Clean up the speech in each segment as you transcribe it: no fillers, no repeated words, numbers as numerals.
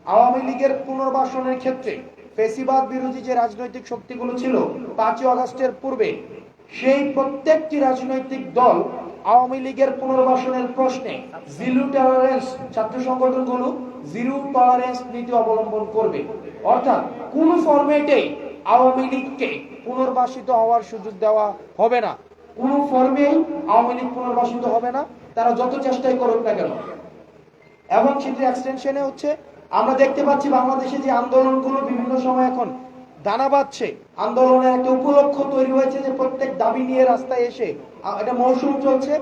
আওয়ামী লীগের পুনর্বাসনের ক্ষেত্রে ফেসিবাদ বিরোধী যে রাজনৈতিক শক্তিগুলো ছিল 5ই আগস্টের পূর্বে, সেই প্রত্যেকটি রাজনৈতিক দল আওয়ামী লীগের পুনর্বাসনের প্রশ্নে জিরো টলারেন্স, ছাত্র সংগঠনগুলো জিরো টলারেন্স নীতি অবলম্বন করবে। অর্থাৎ কোন ফরম্যাটেই আওয়ামী লীগকে পুনর্বাসিত হওয়ার সুযোগ দেওয়া হবে না। কোন ফর্মেই আওয়ামী লীগ পুনর্বাসিত হবে না, তারা যত চেষ্টাই করুক না কেন। এবং সেটির এক্সটেনশনে হচ্ছে আমরা দেখতে পাচ্ছি বাংলাদেশে যে আন্দোলনগুলো বিভিন্ন সময় এখন দানা বাঁধছে, আন্দোলনের একটা উপলক্ষ তৈরি হয়েছে যে প্রত্যেক দাবি নিয়ে রাস্তায় এসে একটা মৌসুম চলছে।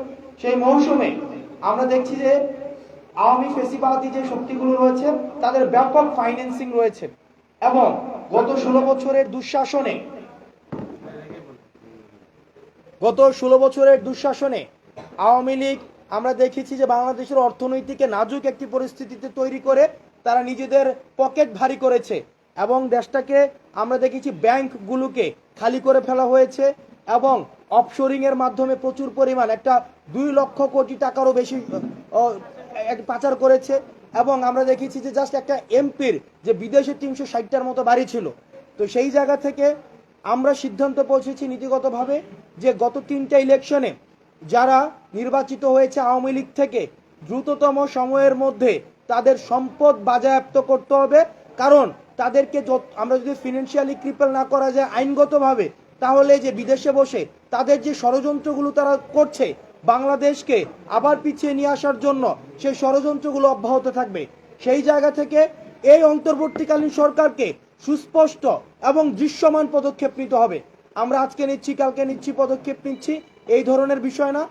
সেই মৌসুমে আমরা দেখছি যে আওয়ামী ফেসিবাদী যে শক্তিগুলো রয়েছে তাদের ব্যাপক ফাইন্যান্সিং রয়েছে এবং গত 16 বছরের দুঃশাসনে আওয়ামী লীগ আমরা দেখেছি যে বাংলাদেশের অর্থনৈতিকে নাজুক একটি পরিস্থিতিতে তৈরি করে তারা নিজেদের পকেট ভারী করেছে এবং দেশটাকে আমরা দেখেছি ব্যাংকগুলোকে খালি করে ফেলা হয়েছে এবং অফশোরিং এর মাধ্যমে প্রচুর পরিমাণ একটা 2 লক্ষ কোটি টাকারও বেশি পাচার করেছে। এবং আমরা দেখেছি যে জাস্ট একটা এমপির যে বিদেশে 360টার মতো বাড়ি ছিল। তো সেই জায়গা থেকে আমরা সিদ্ধান্ত পৌঁছেছি নীতিগতভাবে যে গত 3টা ইলেকশনে যারা নির্বাচিত হয়েছে আওয়ামী লীগ থেকে দ্রুততম সময়ের মধ্যে তাদের সম্পদ বাজেয়াপ্ত করতে হবে। কারণ তাদেরকে আমরা যদি ফিনান্সিয়ালি ক্রিপল না করা যায় আইনগতভাবে, তাহলে যে বিদেশে বসে তাদের যে ষড়যন্ত্রগুলো তারা করছে বাংলাদেশকে আবার পিছিয়ে নিয়ে আসার জন্য, সেই ষড়যন্ত্রগুলো অব্যাহত থাকবে। সেই জায়গা থেকে এই অন্তর্বর্তীকালীন সরকারকে সুস্পষ্ট এবং দৃশ্যমান পদক্ষেপ নিতে হবে। আমরা আজকে নিচ্ছি, কালকে নিচ্ছি, পদক্ষেপ নিচ্ছি, এই ধরনের বিষয় না।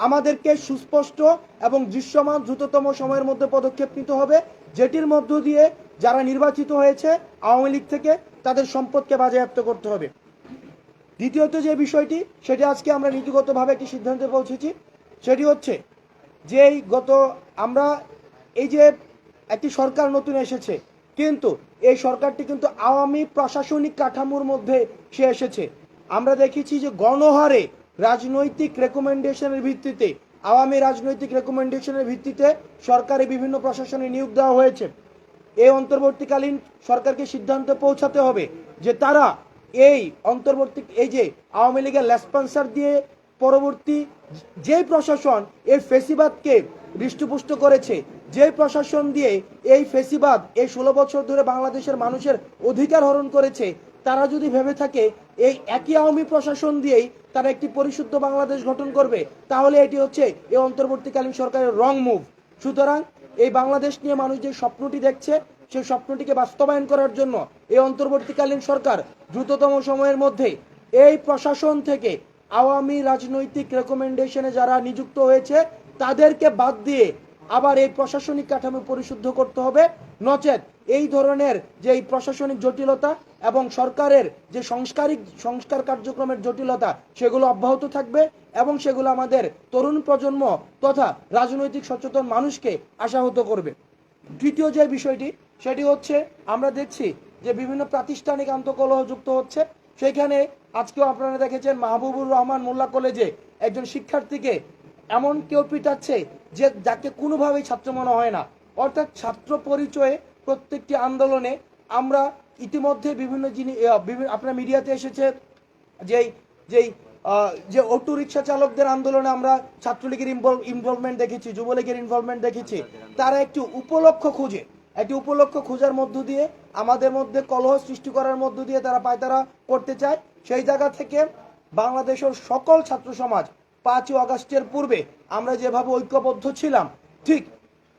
আমাদেরকে সুস্পষ্ট এবং দৃশ্যমান দ্রুততম সময়ের মধ্যে পদক্ষেপ নিতে হবে, যেটির মধ্য দিয়ে যারা নির্বাচিত হয়েছে আওয়ামী লীগ থেকে তাদের সম্পদকে বাজেয়াপ্ত করতে হবে। দ্বিতীয়ত যে বিষয়টি, সেটি আজকে আমরা নীতিগতভাবে একটি সিদ্ধান্তে পৌঁছেছি। সেটি হচ্ছে যে আমরা এই যে একটি সরকার নতুন এসেছে, কিন্তু এই সরকারটি কিন্তু আওয়ামী প্রশাসনিক কাঠামোর মধ্যে সে এসেছে। আমরা দেখেছি যে গণহারে রাজনৈতিক রেকমেন্ডেশনের ভিত্তিতে, আওয়ামী রাজনৈতিক রেকমেন্ডেশনের ভিত্তিতে সরকারে বিভিন্ন প্রশাসনে নিয়োগ দেওয়া হয়েছে। এই অন্তর্বর্তীকালীন সরকারকে সিদ্ধান্তে পৌঁছাতে হবে যে তারা এই যে আওয়ামী লীগের লেসপন্সার দিয়ে পরবর্তী যে প্রশাসন এই ফেসিবাদকে হৃষ্টপুষ্ট করেছে, যে প্রশাসন দিয়ে এই ফেসিবাদ এই 16 বছর ধরে বাংলাদেশের মানুষের অধিকার হরণ করেছে, তারা যদি ভেবে থাকে এই একই আওয়ামী প্রশাসন দিয়েই তারা একটি পরিশুদ্ধ বাংলাদেশ গঠন করবে, তাহলে এটি হচ্ছে এই অন্তর্বর্তীকালীন সরকারের রং মুভ। সুতরাং এই বাংলাদেশ নিয়ে মানুষ যে স্বপ্নটি দেখছে, সেই স্বপ্নটিকে বাস্তবায়ন করার জন্য এই অন্তর্বর্তীকালীন সরকার দ্রুততম সময়ের মধ্যে এই প্রশাসন থেকে আওয়ামী রাজনৈতিক রেকমেন্ডেশনে যারা নিযুক্ত হয়েছে তাদেরকে বাদ দিয়ে আবার এই প্রশাসনিক কাঠামো পরিশুদ্ধ করতে হবে। নচেত এই ধরনের যে এই প্রশাসনিক জটিলতা এবং সরকারের যে সংস্কার কার্যক্রমের জটিলতা, সেগুলো অব্যাহত থাকবে এবং সেগুলো আমাদের তরুণ প্রজন্ম তথা রাজনৈতিক সচেতন মানুষকে আশাহত করবে। তৃতীয় যে বিষয়টি, সেটি হচ্ছে আমরা দেখছি যে বিভিন্ন প্রাতিষ্ঠানিক আন্তঃকলহ যুক্ত হচ্ছে। সেখানে আজকেও আপনারা দেখেছেন মাহবুবুর রহমান মোল্লা কলেজে একজন শিক্ষার্থীকে এমন কেউ পিটাচ্ছে যে যাকে কোনোভাবেই ছাত্র মনে হয় না। অর্থাৎ ছাত্র পরিচয়ে প্রত্যেকটি আন্দোলনে আমরা ইতিমধ্যে বিভিন্ন আপনার মিডিয়াতে এসেছে যে অটো রিক্সা চালকদের আন্দোলনে আমরা ছাত্রলীগের ইনভলভমেন্ট দেখেছি, যুবলীগের ইনভলভমেন্ট দেখেছি। তারা একটি উপলক্ষ খোঁজার মধ্য দিয়ে আমাদের মধ্যে কলহ সৃষ্টি করার মধ্য দিয়ে তারা পায়তারা করতে চায়। সেই জায়গা থেকে বাংলাদেশের সকল ছাত্র সমাজ 5ই আগস্টের পূর্বে আমরা যেভাবে ঐক্যবদ্ধ ছিলাম, ঠিক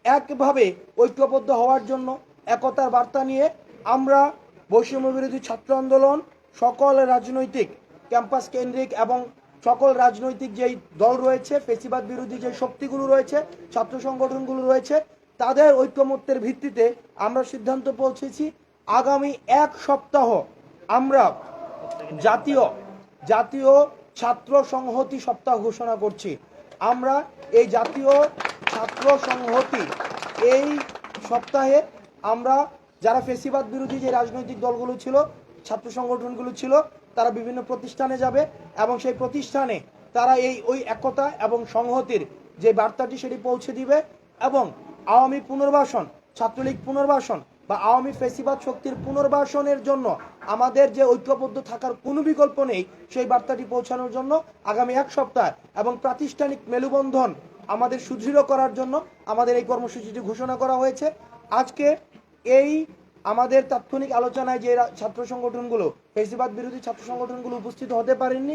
একভাবে ঐক্যবদ্ধ হওয়ার জন্য একতার বার্তা নিয়ে আমরা বৈষম্য বিরোধী ছাত্র আন্দোলন সকল রাজনৈতিক ক্যাম্পাস কেন্দ্রিক এবং সকল রাজনৈতিক যেই দল রয়েছে, ফেসিবাদ বিরোধী যে শক্তিগুলো রয়েছে, ছাত্র সংগঠনগুলো রয়েছে, তাদের ঐক্যমত্যের ভিত্তিতে আমরা সিদ্ধান্ত পৌঁছেছি আগামী 1 সপ্তাহ আমরা জাতীয় ছাত্র সংহতি সপ্তাহ ঘোষণা করছি। আমরা এই জাতীয় ছাত্র সংহতি এই সপ্তাহে আমরা যারা ফেসিবাদ বিরোধী যে রাজনৈতিক দলগুলো ছিল, ছাত্র সংগঠনগুলো ছিল, তারা বিভিন্ন প্রতিষ্ঠানে যাবে এবং সেই প্রতিষ্ঠানে তারা ওই একতা এবং সংহতির যে বার্তাটি সেটি পৌঁছে দিবে এবং আওয়ামী পুনর্বাসন, ছাত্রলীগ পুনর্বাসন বা আওয়ামী ফেসিবাদ শক্তির পুনর্বাসনের জন্য আমাদের যে ঐক্যবদ্ধ থাকার কোনো বিকল্প নেই, সেই বার্তাটি পৌঁছানোর জন্য আগামী এক সপ্তাহ এবং প্রাতিষ্ঠানিক মেলুবন্ধন আমাদের সুদৃঢ় করার জন্য আমাদের এই কর্মসূচিটি ঘোষণা করা হয়েছে। আজকে এই আমাদের তাৎক্ষণিক আলোচনায় যে ছাত্র সংগঠনগুলো, ফেসিবাদ বিরোধী ছাত্র সংগঠনগুলো উপস্থিত হতে পারেননি,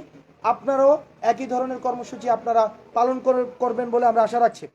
আপনারাও একই ধরনের কর্মসূচি আপনারা পালন করবেন বলে আমরা আশা রাখছি।